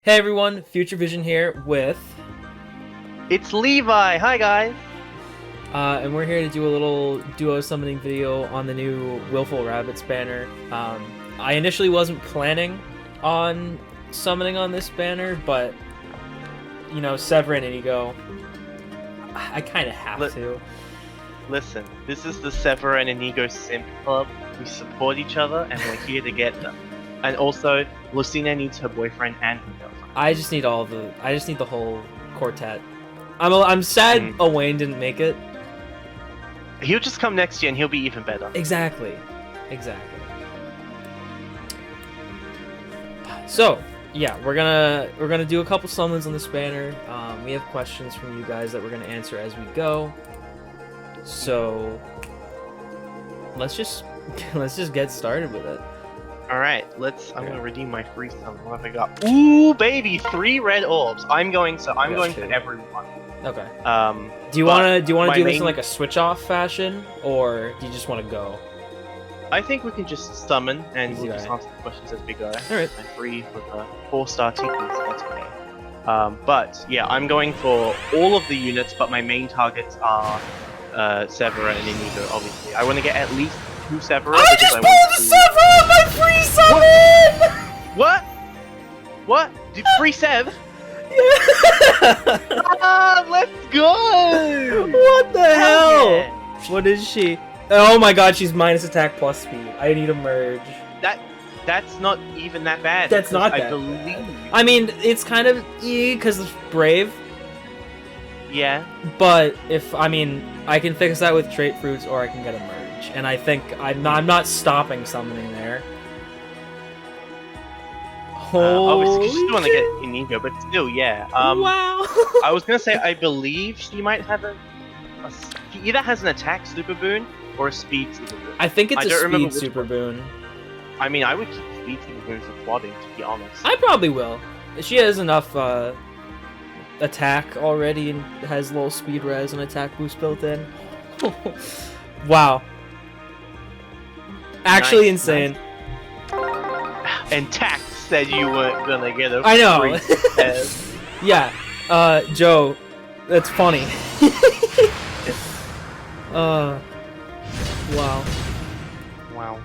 Hey everyone, Future Vision here with... It's Levi! Hi guys! and we're here to do a little duo summoning video on the new Willful Rabbits banner. I initially wasn't planning on summoning on this banner, but, you know, Severin and Ego, I kind of have to. Listen, this is the Severin and Ego Simp Club. We support each other and we're here to get them. And also, Lucina needs her boyfriend and her girlfriend. I just need the whole quartet. I'm sad Owain didn't make it. He'll just come next year and he'll be even better. Exactly. So, yeah, we're gonna do a couple summons on this banner. We have questions from you guys that we're gonna answer as we go. So, let's just get started with it. Alright, I'm gonna redeem my free summon. What have I got? Ooh, baby! 3 red orbs! I'm going for everyone. Okay. Do you wanna do this in like a switch off fashion, or do you just wanna go? I think we can just summon and we'll just answer the questions as we go. Alright. I'm free for the 4-star tickets, that's okay. But yeah, I'm going for all of the units, but my main targets are Severa and Inigo, obviously. I want to get at least 2 Severa. I just pulled a Severa on my free summon! What? Did free Sev? Yeah! Let's go! What the hell? Yeah. What is she? Oh my god, she's minus attack plus speed. I need a merge. That's not even that bad. That's not that bad. I mean, it's kind of because it's brave. Yeah. But I can fix that with trait fruits, or I can get a merge, and I think I'm not stopping summoning there. Obviously, you still want to get Inigo, but still, yeah. Wow. I was gonna say, I believe she might have she either has an attack super boon or a speed super boon. I think it's a speed super boon. I mean, I would keep speed super boons with Wadding, to be honest. I probably will. She has enough attack already and has low speed res and attack boost built in. Wow. Actually insane. Nice. And Tact said you weren't gonna get a I know. free Yeah. Joe, that's funny. Wow. Wow.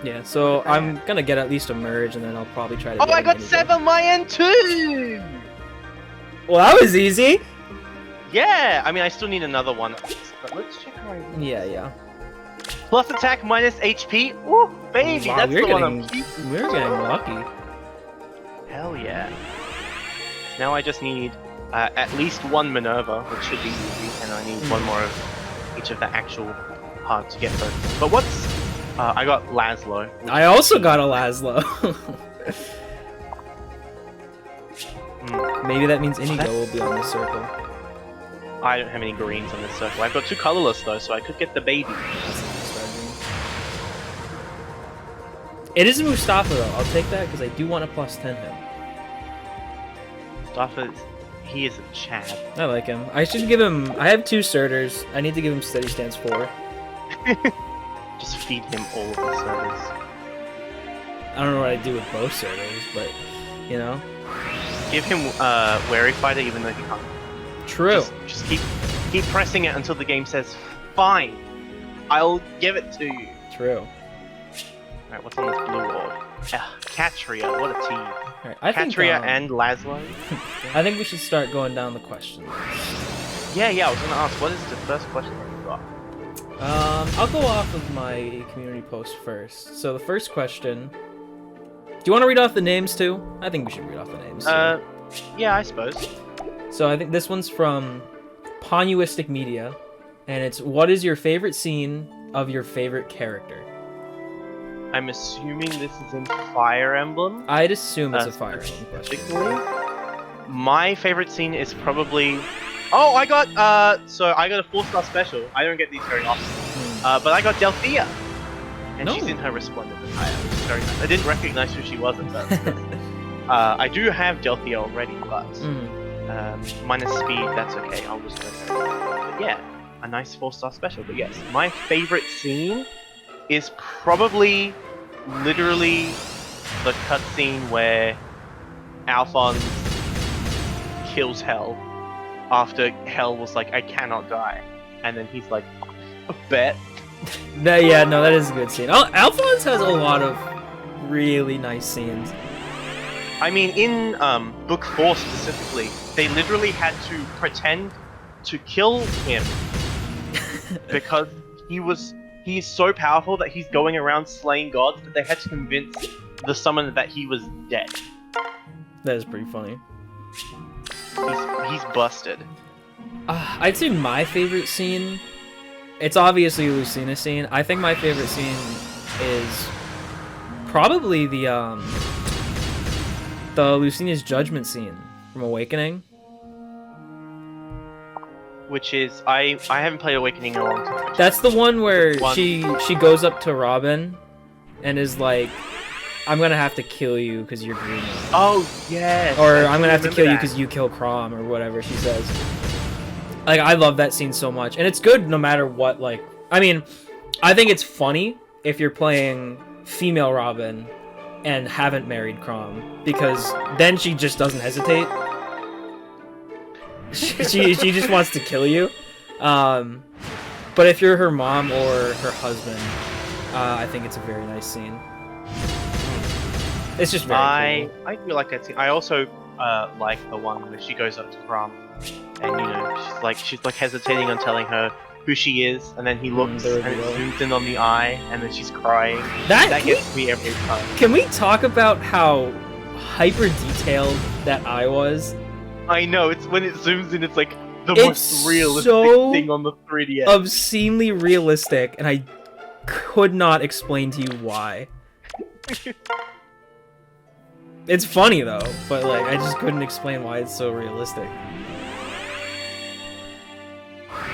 Yeah, so I'm gonna get at least a merge, and then I'll probably try to. Oh, I got 7 my end too. Well, that was easy. Yeah, I mean, I still need another one. But let's check my. Yeah. Plus attack minus HP. Ooh, baby, wow, that's the one I'm keeping. We're getting lucky. Hell yeah. Now I just need at least 1 Minerva, which should be easy, and I need 1 more of each of the actual hard to get those. But what's... I got Laszlo. I also got a Laszlo. Maybe that means Inigo will be on this circle. I don't have any greens on this circle. I've got 2 colorless though, so I could get the baby. It is Mustafa though. I'll take that because I do want to plus 10 him. Mustafa, he is a Chad. I like him. I should give him... I have 2 starters. I need to give him steady stance 4. Just feed him all of the starters. I don't know what I do with both starters, but you know. Give him Wary Fighter even though he can't. True. Just keep pressing it until the game says, fine, I'll give it to you. True. Alright, what's on this blue orb? Catria, what a team. Right, Catria and Laszlo. I think we should start going down the questions. Yeah, I was gonna ask, what is the first question that you got? I'll go off of my community post first. So the first question... Do you want to read off the names too? I think we should read off the names too. Yeah, I suppose. So I think this one's from Ponuistic Media, and it's, what is your favorite scene of your favorite character? I'm assuming this is in Fire Emblem? I'd assume it's a Fire Emblem question. My favorite scene is probably... Oh, I got a 4-star special. I don't get these very often. But I got Delphia. And she's in her Resplendent attire, which is very nice. I didn't recognize who she was at first. I do have Delphia already, but minus speed, that's okay. I'll just go there. But yeah, a nice 4-star special. But yes, my favorite scene is probably literally the cutscene where Alphonse kills Hell after Hell was like, I cannot die. And then he's like, bet. Yeah, no, that is a good scene. Oh, Alphonse has a lot of really nice scenes. I mean, in book 4 specifically, they literally had to pretend to kill him because he's so powerful that he's going around slaying gods that they had to convince the summoner that he was dead. That is pretty funny. He's busted. I'd say my favorite scene, it's obviously Lucina's scene. I think my favorite scene is probably the Lucina's judgment scene from Awakening. Which is, I haven't played Awakening in a long time. That's the one where she goes up to Robin and is like, I'm gonna have to kill you because you're green. Oh, yes! Or I'm gonna have to kill you because you kill Crom, or whatever she says. Like, I love that scene so much. And it's good no matter what, like... I mean, I think it's funny if you're playing female Robin and haven't married Crom, because then she just doesn't hesitate. she just wants to kill you. But if you're her mom or her husband, I think it's a very nice scene. It's just very cool. I do like that scene. I also like the one where she goes up to Crom and, you know, she's like hesitating on telling her who she is, and then he looks and it zooms in on the eye, and then she's crying. That gets me every time. Can we talk about how hyper detailed that eye was? I know, it's when it zooms in, it's like the most realistic thing on the 3DS. Obscenely realistic, and I could not explain to you why. It's funny though, but like I just couldn't explain why it's so realistic.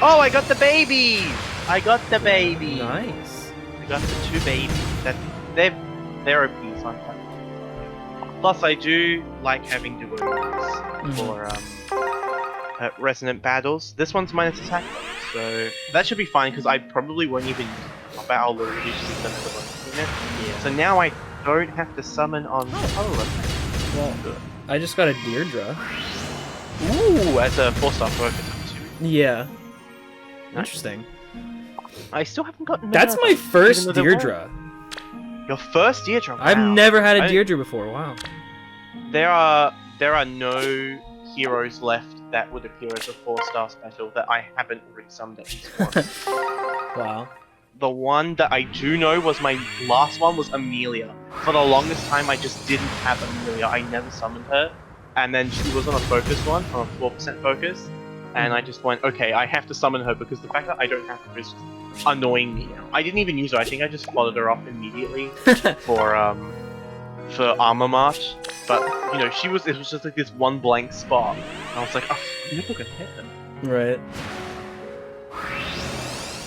Oh, I got the baby! I got the baby! Nice. I got the 2 babies. They're OPs, aren't they? Plus, I do like having duos for resonant battles. This one's minus attack, so that should be fine because I probably won't even combat. I'll literally just them as a bonus unit. Yeah. So now I don't have to summon on Well, I just got a Deirdre. Ooh, as a 4-star focus. Yeah. Nice. Interesting. I still haven't gotten. That's my first Deirdre. Your first Deirdre? Wow. I've never had a Deirdre before. Wow. There are no heroes left that would appear as a 4-star special that I haven't already summoned at least once. Wow. The one that I do know was my last one was Amelia. For the longest time, I just didn't have Amelia. I never summoned her, and then she was on a focus one, on a 4% focus. And I just went, okay, I have to summon her because the fact that I don't have her is annoying me now. I didn't even use her. I think I just slotted her off immediately for Armor March. But you know, it was just like this one blank spot. And I was like, oh, I'm never gonna hit them. Right.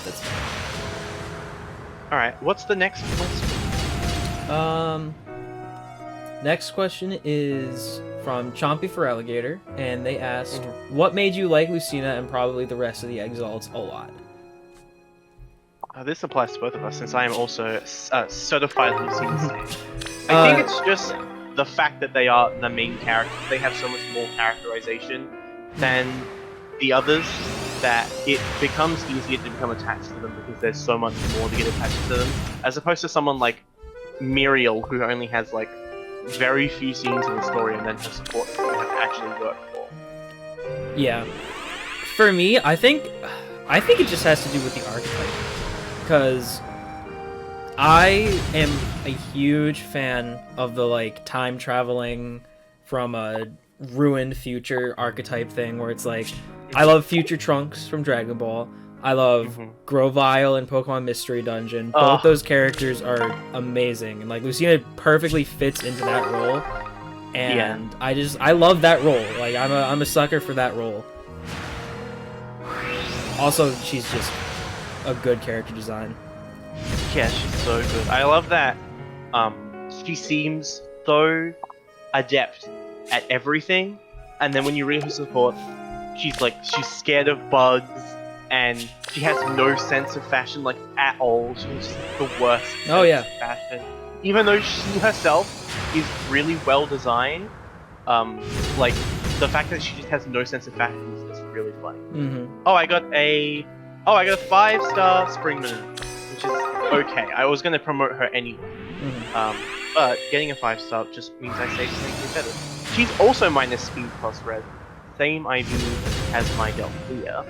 That's fine. All right, what's the next question? Next question is from Chompy for Alligator, and they asked, what made you like Lucina and probably the rest of the Exalts a lot? This applies to both of us, since I am also a certified Lucina stan. I think it's just the fact that they are the main characters. They have so much more characterization than the others that it becomes easier to become attached to them because there's so much more to get attached to them, as opposed to someone like Muriel, who only has like very few scenes in the story and then her support you have to actually work for. Yeah. For me, I think it just has to do with the archetype. Because I am a huge fan of the like time traveling from a ruined future archetype thing where it's like, I love Future Trunks from Dragon Ball. I love Grovyle and Pokemon Mystery Dungeon. Both those characters are amazing, and like Lucina perfectly fits into that role. And I love that role. Like I'm a sucker for that role. Also, she's just a good character design. Yeah, she's so good. I love that. She seems so adept at everything, and then when you read her support, she's scared of bugs. And she has no sense of fashion, like, at all. She's just the worst sense of fashion. Even though she herself is really well designed, like the fact that she just has no sense of fashion is just really funny. Mm-hmm. Oh, I got a 5-star Spring Moon, which is okay. I was gonna promote her anyway. Mm-hmm. But getting a 5-star just means I say something better. She's also minus speed plus red. Same IV as my Delphia.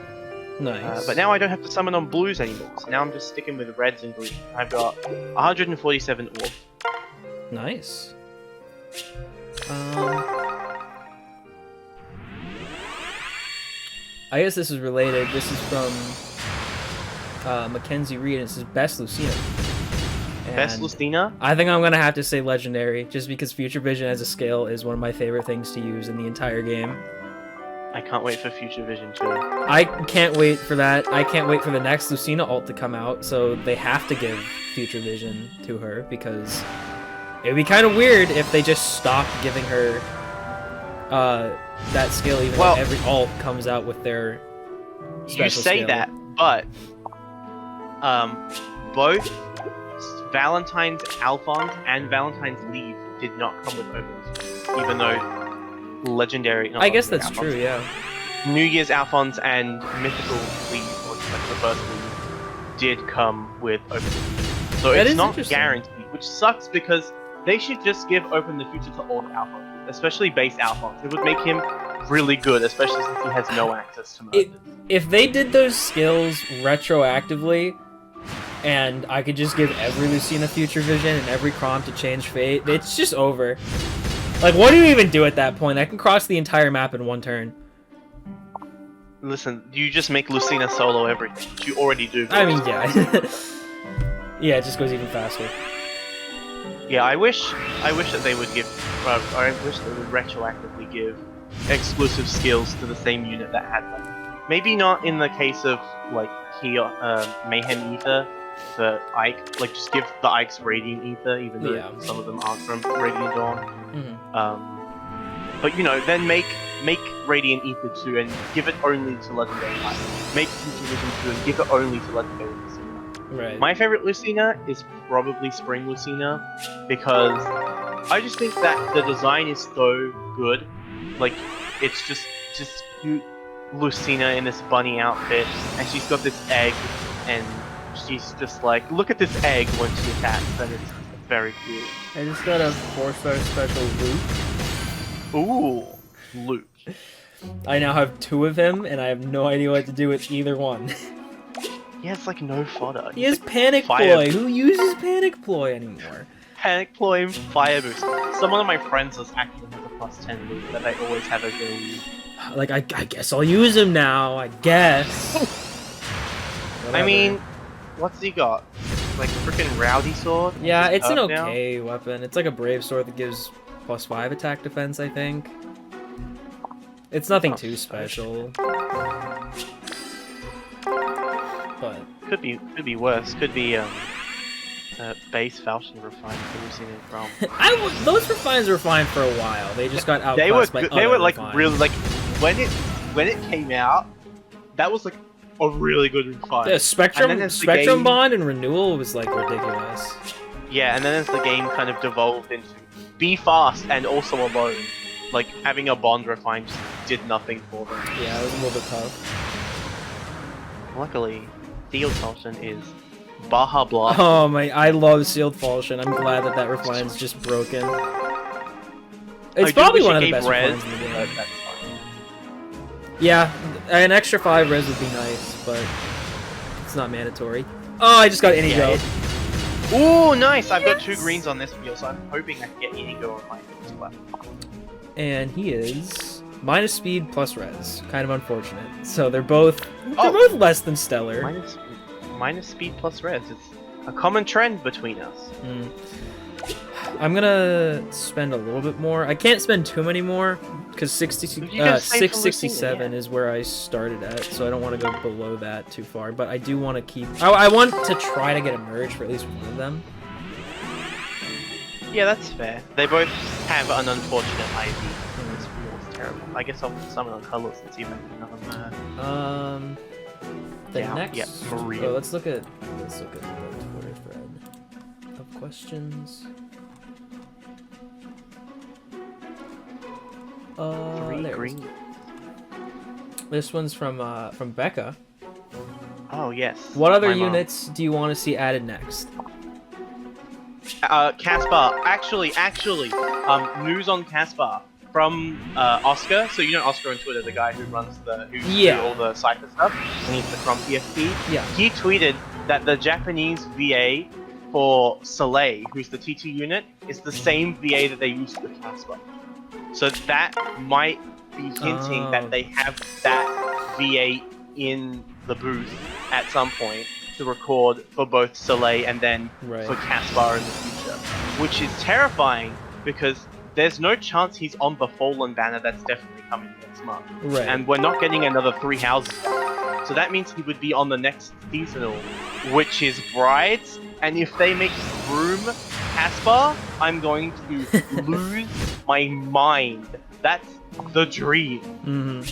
Nice. But now I don't have to summon on blues anymore, so now I'm just sticking with reds and greens. I've got 147 orbs. Nice. I guess this is related. This is from Mackenzie Reed, and this is Best Lucina. And Best Lucina? I think I'm gonna have to say Legendary, just because Future Vision as a scale is one of my favorite things to use in the entire game. I can't wait for Future Vision too. I can't wait for that. I can't wait for the next Lucina ult to come out, so they have to give Future Vision to her, because it would be kind of weird if they just stopped giving her that skill even though every ult comes out with their special You say skill. that, but both Valentine's Alphonse and Valentine's Leave did not come with overlays, even though Legendary. I guess that's Alphonse, true, yeah. New Year's Alphonse and Mythical Leave, or like the first Leave, did come with overlays. So That it's is not interesting. guaranteed, which sucks because they should just give Open the Future to all the Alphonse, especially base Alphonse. It would make him really good, especially since he has no access to murders. If they did those skills retroactively, and I could just give every Lucina Future Vision and every Chrom to change fate, it's just over. Like, what do you even do at that point? I can cross the entire map in one turn. Listen, you just make Lucina solo everything, which you already do. I mean, yeah. Yeah, it just goes even faster. Yeah, I wish that they would give, or I wish they would retroactively give exclusive skills to the same unit that had them. Maybe not in the case of like Mayhem Ether for Ike, like just give the Ike's Radiant Ether, even though some of them aren't from Radiant Dawn. Mm-hmm. But you know, then make Radiant Ether 2 and give it only to Legendary Ike. Make Future Vision 2 and give it only to Legendary Lucina. Right. My favorite Lucina is probably Spring Lucina, because I just think that the design is so good. Like, it's just cute Lucina in this bunny outfit, and she's got this egg, and she's just like, look at this egg when she attacks, and it's very cute. I just got a 4-star special Luke. Ooh, Luke. I now have 2 of him, and I have no idea what to do with either one. He has like no fodder. He has Panic Ploy. Who uses Panic Ploy anymore? Panic Ploy and Fire Boost. Someone of my friends was actually has a +10 Luke that I always have as their lead. Like, I guess I'll use him now, I guess. I mean, what's he got? Like freaking Rowdy Sword? Yeah, it's an up now? okay weapon. It's like a Brave Sword that gives +5 attack defense, I think. It's nothing too special. But could be worse. Could be base Falchion refined that we've seen in Chrome. Those refines were fine for a while. They just got outclassed They were by good. other They were like refines. really like when it came out, that was like a really good refine. Yeah, Spectrum And then as the game- Bond and Renewal was like ridiculous. Yeah, and then as the game kind of devolved into be fast and also alone, like having a Bond refine just did nothing for them. Yeah, it was a little bit tough. Luckily, Steel Falchion is Baja Blast. Oh my, I love Sealed Falchion. I'm glad that refine's just broken. It's probably one of the best refines in the game. That's fine. Yeah, an extra 5 res would be nice, but it's not mandatory. Oh, I just got Inigo. Ooh, nice! I've got 2 greens on this wheel, so I'm hoping I can get Inigo on my next lap. And he is minus speed plus res. Kind of unfortunate. So they're both less than stellar. Minus speed plus res. It's a common trend between us. I'm gonna spend a little bit more. I can't spend too many more because 667 is where I started at, so I don't want to go below that too far. But I do want to keep. I want to try to get a merge for at least one of them. Yeah, that's fair. They both have an unfortunate IV. This feels terrible. I guess I'll summon on colors and see if I can get another merge. The next. Maria. Oh, let's look at the Twitter thread of questions. 3 there it is. green. This one's from Becca. Oh yes. What other my mom. units do you want to see added next? Caspar. Actually, news on Caspar from Oscar. So you know Oscar on Twitter, the guy who runs all the Cypher stuff, and he's the Crom PFP. Yeah. He tweeted that the Japanese VA for Soleil, who's the T2 unit, is the same VA that they use for Caspar. So that might be hinting that they have that VA in the booth at some point to record for both Soleil and then for Caspar in the future, which is terrifying because there's no chance he's on the Fallen banner. That's definitely coming next month, and we're not getting another 3 houses, so that means he would be on the next seasonal, which is Brides. And if they make Groom Caspar, I'm going to lose my mind. That's the dream.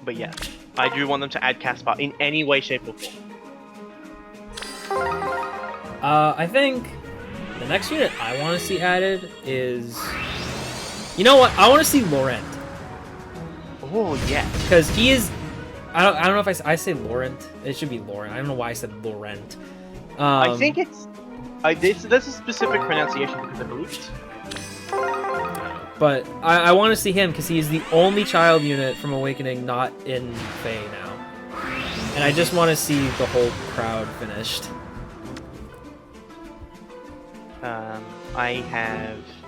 But yeah, I do want them to add Caspar in any way, shape, or form. I think the next unit I want to see added is... You know what? I want to see Laurent. Oh, yeah. Because he is... I don't know if I say Laurent. It should be Laurent. I don't know why I said Laurent. I think it's... there's a specific pronunciation because I believe it's... But I want to see him because he's the only child unit from Awakening not in Fae now. And I just want to see the whole crowd finished.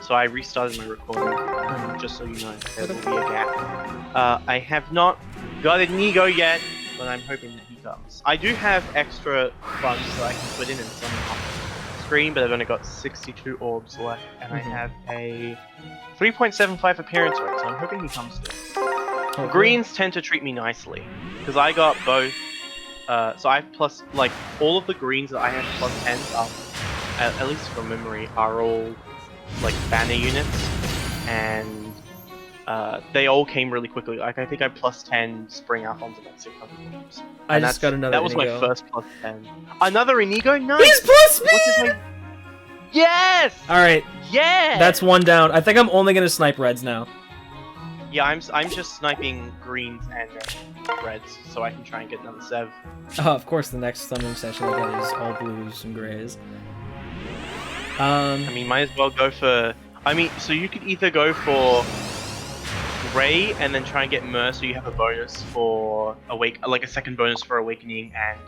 I restarted my recording, just so you know, there will be a gap. I have not got an ego yet, but I'm hoping that he comes. I do have extra funds that I can put in and summon off screen, but I've only got 62 orbs left, and I have a 3.75 appearance rate, so I'm hoping he comes soon. Greens tend to treat me nicely, because I got both, so I have plus, like, all of the greens that I have plus 10s are, at least from memory, are all, like, banner units, and they all came really quickly. Like, I think I plus 10 Spring Alphons about 600 orbs. I just got another That was Inigo. my first plus 10. Another Inigo? Nice! He's plus me! What's his name? Yes! Alright, Yeah! that's one down. I think I'm only going to snipe reds now. Yeah, I'm just sniping greens and reds, so I can try and get another Sev. Of course, the next summoning session I get is all blues and grays. I mean, might as well go for... I mean, so you could either go for Ray and then try and get Mer, so you have a bonus for like a second bonus for Awakening and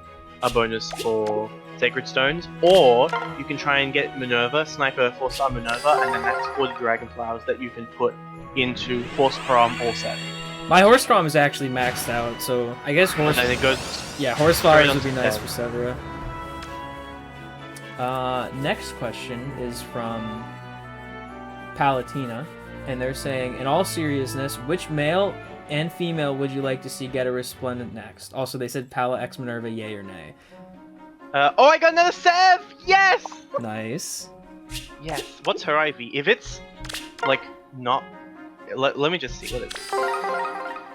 a bonus for Sacred Stones, or you can try and get Minerva, Sniper 4-star Minerva, and then that's 40 Dragon Flowers that you can put into Force Prom or Set. My Horse Crom is actually maxed out, so I guess Horse... And then it goes... Yeah, Horse Flowers on would be to nice Sev. for Severa. Next question is from Palatina, and they're saying, in all seriousness, which male and female would you like to see get a Resplendent next? Also, they said Pala X Minerva, yay or nay. Oh, I got another Sev! Yes! Nice. Yes. What's her IV? If it's, like, not... Let me just see what it is.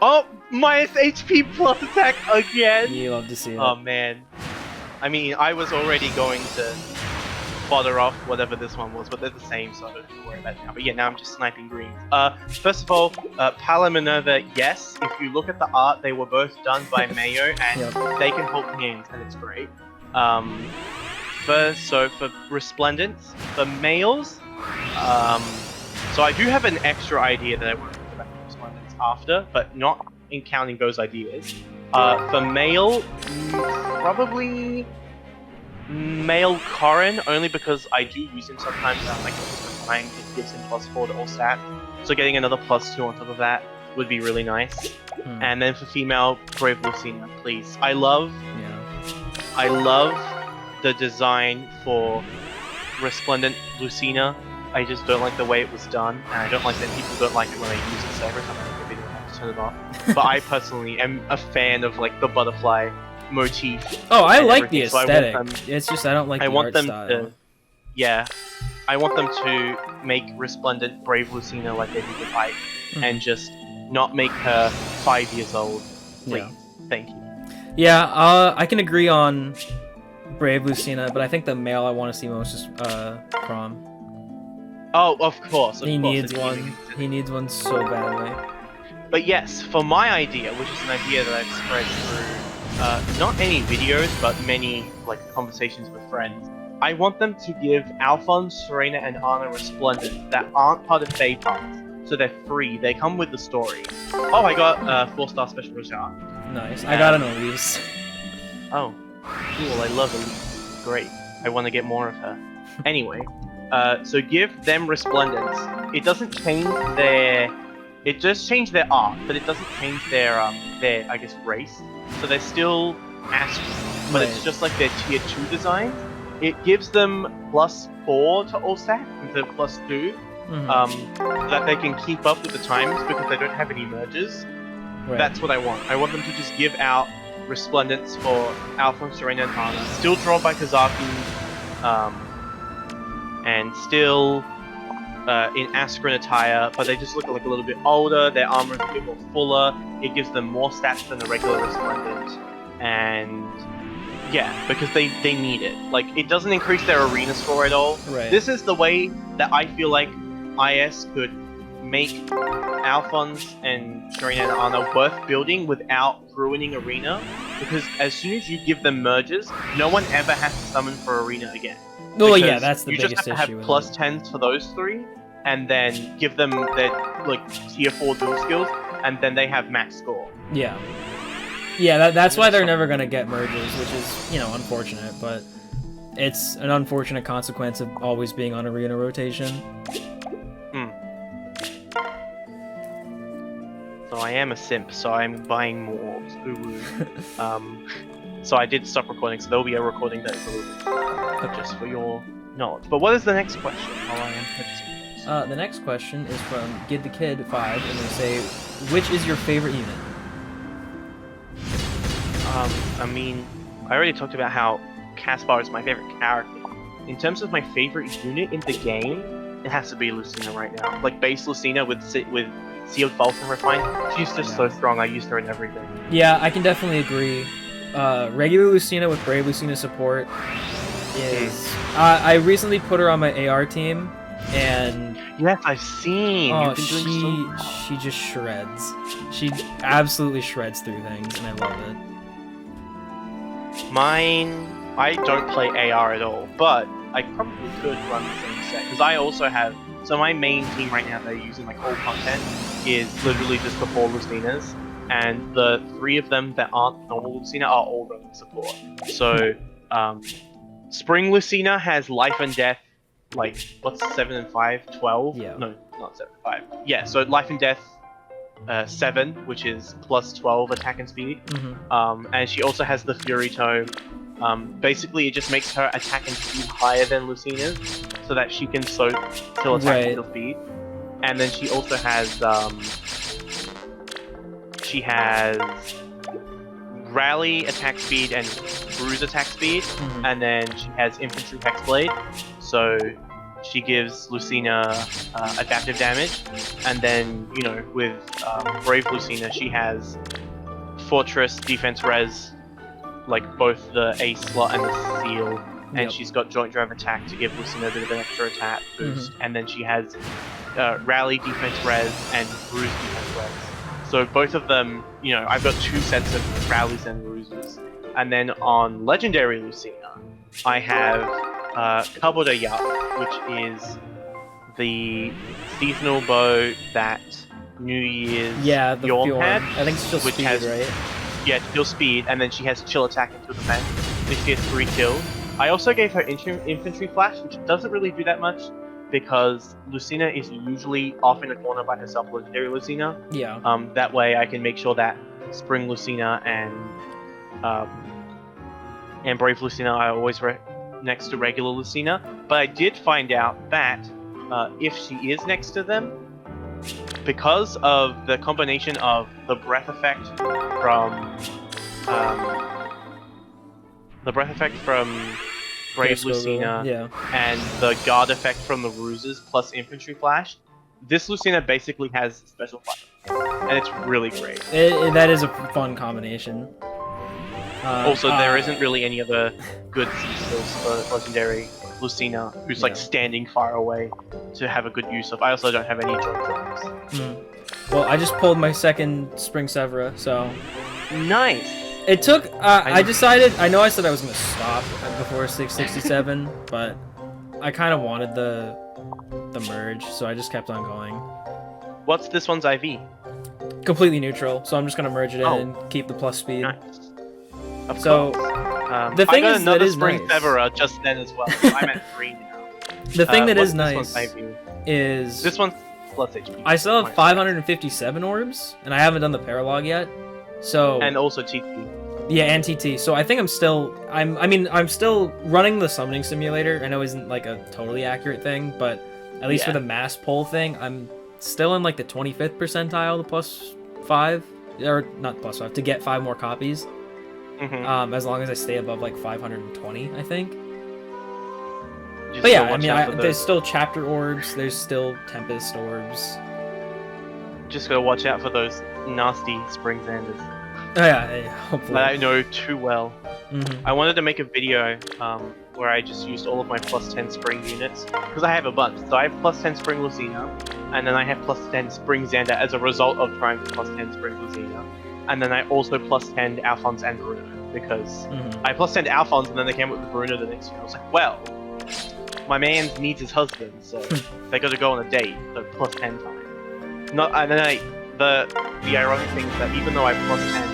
Oh! Minus HP plus attack again! You love to see it. Oh, man. I mean, I was already going to fodder off whatever this one was, but they're the same, so I don't have to worry about it now. But yeah, now I'm just sniping greens. First of all, Pala Minerva, yes. If you look at the art, they were both done by Mayo, and they can hold hands, and it's great. So for Resplendence, for males, so I do have an extra idea that I want to talk about Resplendence after, but not in counting those ideas. For male, probably male Corrin, only because I do use him sometimes, and I'm like, it gives him +4 to all stats. So getting another +2 on top of that would be really nice. And then for female, Brave Lucina, please. I love the design for Resplendent Lucina. I just don't like the way it was done, and I don't like that people don't like it when I use it, so every time I make a video I have to turn it off. But I personally am a fan of, like, the butterfly motif. Oh, I like the everything, so aesthetic. It's just I don't like the art style. I want them to make Resplendent Brave Lucina like they did with Ike, and just not make her 5 years old. Please. Thank you. Yeah, I can agree on Brave Lucina, but I think the male I want to see most is Crom. Oh, of course. He needs it's one. even considered. He needs one so badly. But yes, for my idea, which is an idea that I've spread through not any videos, but many like conversations with friends, I want them to give Alphonse, Serena, and Anna Resplendent that aren't part of Fey Pass, so they're free. They come with the story. Oh, I got 4-star special Rajah. Nice. I got an Elise. Oh, cool. I love Elise. Great. I want to get more of her. Anyway, so give them Resplendence. It doesn't change their... It does change their art, but it doesn't change their I guess, race. So they're still Astral, but it's just like their tier 2 design. It gives them +4 to all stats instead of +2, so that they can keep up with the times because they don't have any merges. Right. That's what I want. I want them to just give out Resplendence for Alphonse, Serena, and Anna. Still drawn by Kazaki, and still in Askren attire, but they just look like a little bit older, their armor is a bit more fuller, it gives them more stats than the regular Resplendent, and yeah, because they need it. Like, it doesn't increase their arena score at all. Right. This is the way that I feel like IS could make Alphonse and Serena and Anna worth building without ruining arena, because as soon as you give them merges, no one ever has to summon for arena again. Well, Because yeah, that's the you biggest just have to issue. have +10s for those three, and then give them their like tier 4 dual skills, and then they have max score. Yeah. Yeah, that's why they're never gonna get merges, which is, unfortunate, but it's an unfortunate consequence of always being on arena rotation. So I am a simp, so I'm buying more orbs. So I did stop recording, so there'll be a recording that is a little bit just for your knowledge. But what is the next question? While I am purchasing The next question is from Gid the Kid 5, and they say, which is your favorite unit? I mean, I already talked about how Caspar is my favorite character. In terms of my favorite unit in the game, it has to be Lucina right now. Like base Lucina with Sealed Falcon Refined, she's just so strong. I used her in everything. Yeah, I can definitely agree. Regular Lucina with Brave Lucina support is... I recently put her on my AR team, and... Yes, I've seen! Oh, You've been doing so she just shreds. She absolutely shreds through things, and I love it. Mine, I don't play AR at all, but I probably could run the same set, because I also have... So my main team right now that are using like all content is literally just the 4 Lucinas, and the 3 of them that aren't normal Lucina are all running support. So, Spring Lucina has Life and Death, like, what's 7 and 5? 12? Yeah. No, not 7 and 5. Yeah, so Life and Death 7, which is +12 attack and speed. And she also has the Fury Tome. Basically, it just makes her attack and speed higher than Lucina's, so that she can still attack and still speed. And then she also has Rally attack speed and Bruise attack speed, and then she has Infantry Hexblade, so she gives Lucina adaptive damage, and then, with Brave Lucina, she has Fortress, Defense Res, like both the A slot and the seal, and she's got Joint Drive attack to give Lucina a bit of an extra attack boost, and then she has Rally, Defense Res, and Bruise Defense Res. So both of them, I've got 2 sets of Rallies and Bruises. And then on Legendary Lucina, I have Kabuda Yak, which is the seasonal bow that New Year's the Bjorn had. I think it's still which speed, has, right? Yeah, still speed, and then she has chill attack until the end. So she has 3 kills. I also gave her Infantry Flash, which doesn't really do that much, because Lucina is usually off in a corner by herself, Legendary Lucina. Yeah. That way I can make sure that Spring Lucina and Brave Lucina are always next to regular Lucina. But I did find out that if she is next to them, because of the combination of the breath effect from Brave Lucina and the guard effect from the Ruses plus Infantry Flash, this Lucina basically has special flash, and it's really great. That is a fun combination. Also, there isn't really any other good C skills for Legendary Lucina, who's like standing far away, to have a good use of. I also don't have any joy. Well, I just pulled my second Spring Severa, so... Nice! It took... I decided... I know I said I was going to stop before 667, but I kind of wanted the merge, so I just kept on going. What's this one's IV? Completely neutral, so I'm just going to merge it in and keep the plus speed. Nice. Of so, course. the thing I got is another that is Spring nice. Severa just then as well. I'm at 3 now. The thing that is what's nice this one's IV? is... This one's plus HP. I still have 557 orbs, and I haven't done the paralog yet, so... And also TT. Yeah, and TT. So I think I'm still... I'm still running the summoning simulator. I know isn't like a totally accurate thing, but at least for the mass pull thing, I'm still in like the 25th percentile, the plus 5. Or not plus 5, to get 5 more copies. As long as I stay above like 520, I think. But yeah, I mean, there's still chapter orbs, there's still Tempest orbs. Just gotta watch out for those nasty Spring Xanders. Oh yeah, hopefully. That I know too well. I wanted to make a video where I just used all of my plus 10 Spring units, because I have a bunch. So I have plus 10 Spring Lucina, and then I have plus 10 Spring Xander as a result of trying to plus 10 Spring Lucina. And then I also plus 10 Alphonse and Bruno, because I plus 10 Alphonse and then they came up with Bruno the next year. I was like, well, my man needs his husband, so they gotta go on a date, so plus 10 time. And then the ironic thing is that even though I plus 10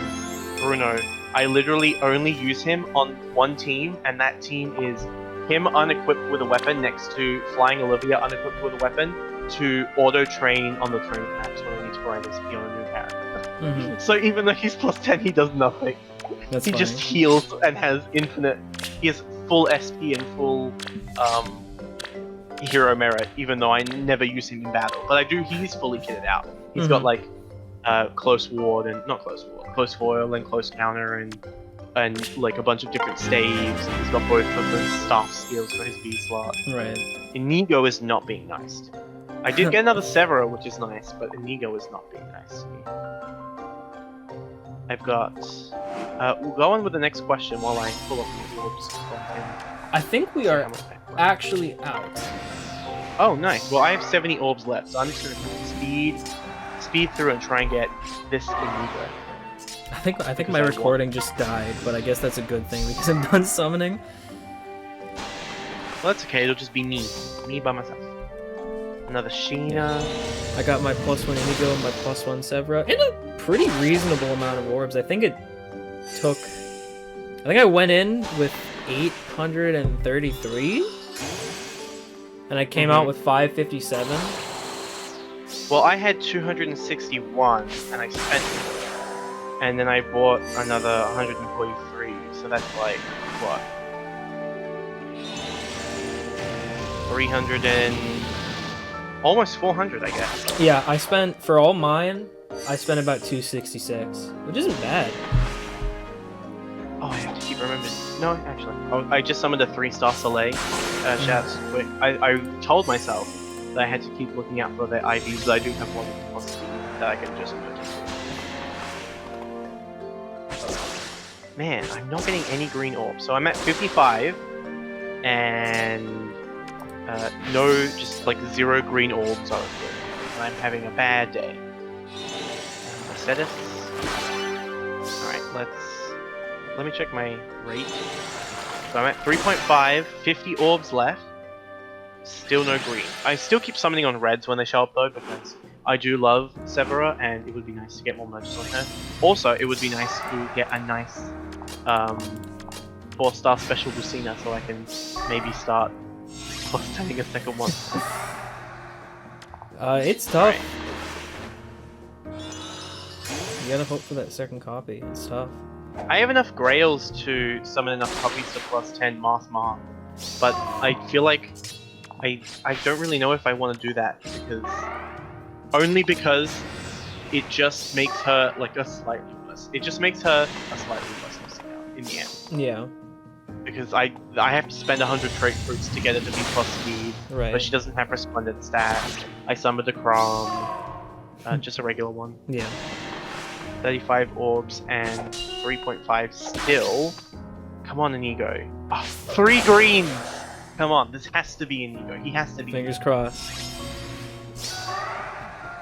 Bruno, I literally only use him on one team, and that team is him unequipped with a weapon next to Flying Olivia unequipped with a weapon to auto-train on the training maps when I need to grind SP on a new character. So even though he's plus 10, he does nothing. He just heals and has infinite... He has full SP and full hero merit, even though I never use him in battle. But I do, he's fully kitted out. He's got like close ward and... Not close ward. Close foil and close counter and like a bunch of different staves. He's got both of the staff skills for his V slot. Right. Inigo is not being nice to me. I did get another Severa, which is nice, but Inigo is not being nice to me. I've got... we'll go on with the next question while I pull up the orbs. I think we are actually out. Oh, nice. Well, I have 70 orbs left, so I'm just going to speed through and try and get this Inigo. I think my recording just died, but I guess that's a good thing because I'm done summoning. Well, that's okay. It'll just be me by myself. Another Sheena. I got my +1 Inigo and my +1 Severa in a pretty reasonable amount of orbs. I think it took... I think I went in with 833, and I came out with 557. Well, I had 261, and I spent it. And then I bought another 143, so that's like, what? 300 and... almost 400, I guess. Yeah, I spent, for all mine, I spent about 266, which isn't bad. Oh, I have to keep remembering. No, actually. Oh, I just summoned a 3-star Soleil. Shouts quick. I told myself that I had to keep looking out for their IVs, but I do have one on speed that I can just emerge. Man, I'm not getting any green orbs. So I'm at 55, and just like 0 green orbs on it. I'm having a bad day. Mercedes. Alright, let me check my rate. So I'm at 3.5, 50 orbs left. Still no green. I still keep summoning on reds when they show up though, because I do love Severa, and it would be nice to get more merges on her. Also, it would be nice to get a nice 4-star special Lucina, so I can maybe start plus-10ing a second one. It's tough. Right. You gotta hope for that second copy. It's tough. I have enough Grails to summon enough copies to +10 Marth, but I feel like I don't really know if I want to do that, because it just makes her like a slightly worse. It just makes her a slightly worse Lucina in the end. Yeah. Because I have to spend 100 trait fruits to get her to be plus speed, right. But she doesn't have resplendent stats. I summoned a Crom, just a regular one. Yeah. 35 orbs and 3.5 still. Come on, Inigo. Oh, 3 greens! Come on, this has to be Inigo. He has to be. Fingers crossed.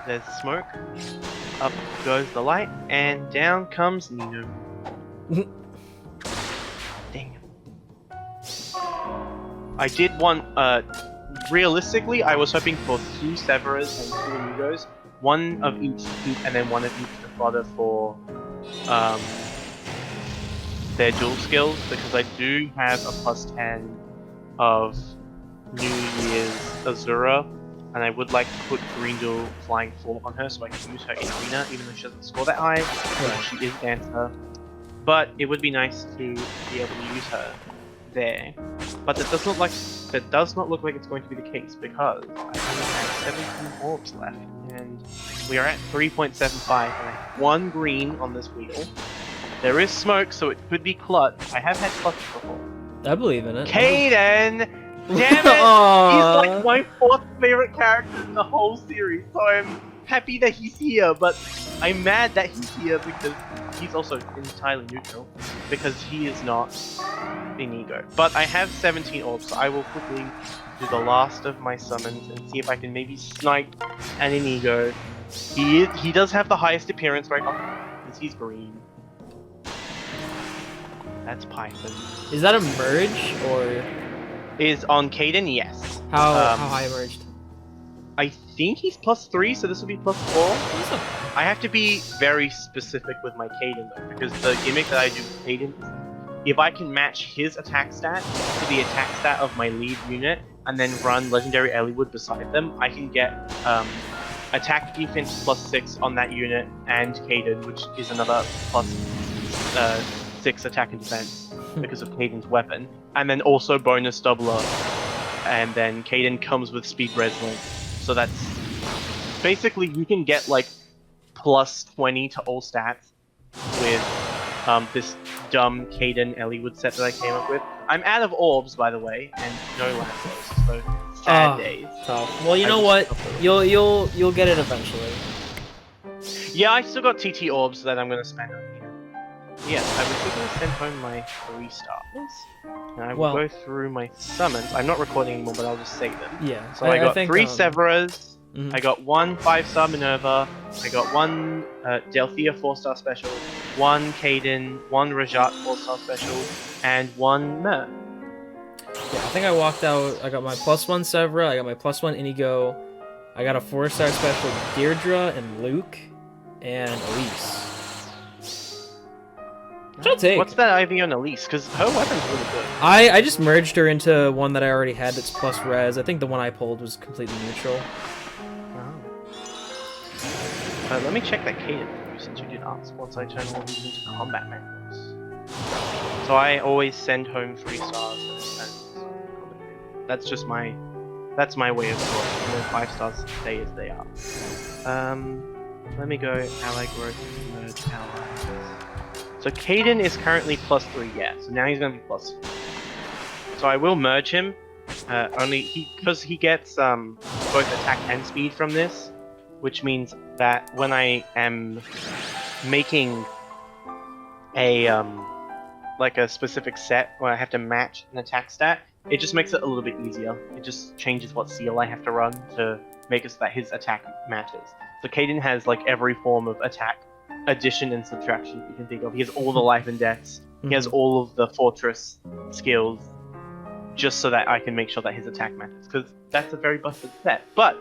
There's smoke. Up goes the light, and down comes Nino. Dang it. I did want, realistically, I was hoping for 2 Severas and 2 Inigos. One of each suit, and then one of each fodder for, their dual skills, because I do have a +10 of New Year's Azura, and I would like to put Green Flying 4 on her so I can use her in Arena, even though she doesn't score that high. She is Dancer. But it would be nice to be able to use her there. But that does not look like it's going to be the case, because I only have 17 orbs left, and we are at 3.75, and I have 1 green on this wheel. There is smoke, so it could be Clutch. I have had Clutch before. I believe in it. Kaden! Damn it! He's like my 4th favorite character in the whole series, so I'm happy that he's here, but I'm mad that he's here because he's also entirely neutral, because he is not Inigo. But I have 17 orbs, so I will quickly do the last of my summons and see if I can maybe snipe an Inigo. He does have the highest appearance right now, because he's green. That's Python. Is that a merge, or...? Is on Kaden, yes. How high merged? I think he's +3, so this will be +4. I have to be very specific with my Kaden though, because the gimmick that I do with Kaden is if I can match his attack stat to the attack stat of my lead unit, and then run Legendary Eliwood beside them, I can get attack defense +6 on that unit and Kaden, which is another +6 attack and defense because of Kaden's weapon, and then also bonus doubler, and then Kaden comes with speed res link, so that's basically you can get like +20 to all stats with this dumb Kaden Eliwood set that I came up with. I'm out of orbs, by the way, and no Lapros, so sad days. Tough. Well, you know what? You'll get it eventually. Yeah, I still got TT orbs that I'm gonna spend on here. Yes, I was just going to send home my 3 stars. And I will go through my summons. I'm not recording anymore, but I'll just save them. Yeah. So I got 3 Severas, I got 1 5-star Minerva, I got 1 Delphia 4-star special, 1 Kaden, 1 Rajat 4-star special, and 1 Mer. Yeah, I think I walked out, I got my +1 Severa, I got my +1 Inigo, I got a 4-star special Deirdre and Luke, and Elise. I'll take. What's that IV on Elise? Because her weapon's really good. I just merged her into one that I already had that's +res. I think the one I pulled was completely neutral. Oh. Let me check that Kaden for you since you did ask once I turn all these into combat macros. So I always send home 3 stars. That's just my... That's my way of scoring. And then 5 stars stay as they are. Let me go ally growth, merge allies. So Kaden is currently +3, yeah. So now he's going to be +4. So I will merge him. Because he gets both attack and speed from this, which means that when I am making a like a specific set where I have to match an attack stat, it just makes it a little bit easier. It just changes what seal I have to run to make it so that his attack matches. So Kaden has like every form of attack addition and subtraction you can think of. He has all the life and deaths. He has all of the fortress skills, just so that I can make sure that his attack matches, because that's a very busted set. But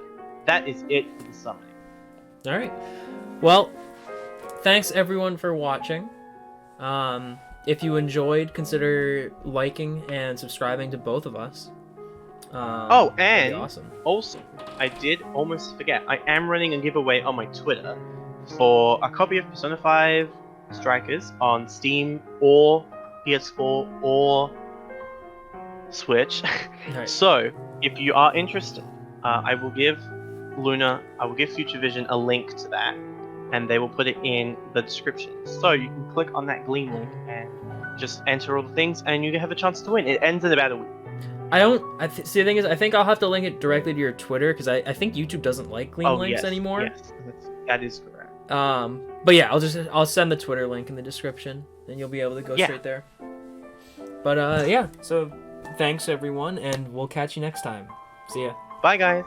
that is it for the summoning. Alright. Well, thanks everyone for watching. If you enjoyed, consider liking and subscribing to both of us. Oh, and awesome. Also, I did almost forget, I am running a giveaway on my Twitter for a copy of Persona 5 Strikers on Steam or PS4 or Switch. Right. So, if you are interested, I will give Future Vision a link to that, and they will put it in the description. So you can click on that Gleam link and just enter all the things, and you have a chance to win. It ends in about a week. See, the thing is, I think I'll have to link it directly to your Twitter, because I think YouTube doesn't like Gleam links anymore. Yes, that is correct. But yeah, I'll send the Twitter link in the description, and you'll be able to go straight there. But yeah, so thanks everyone, and we'll catch you next time. See ya. Bye, guys.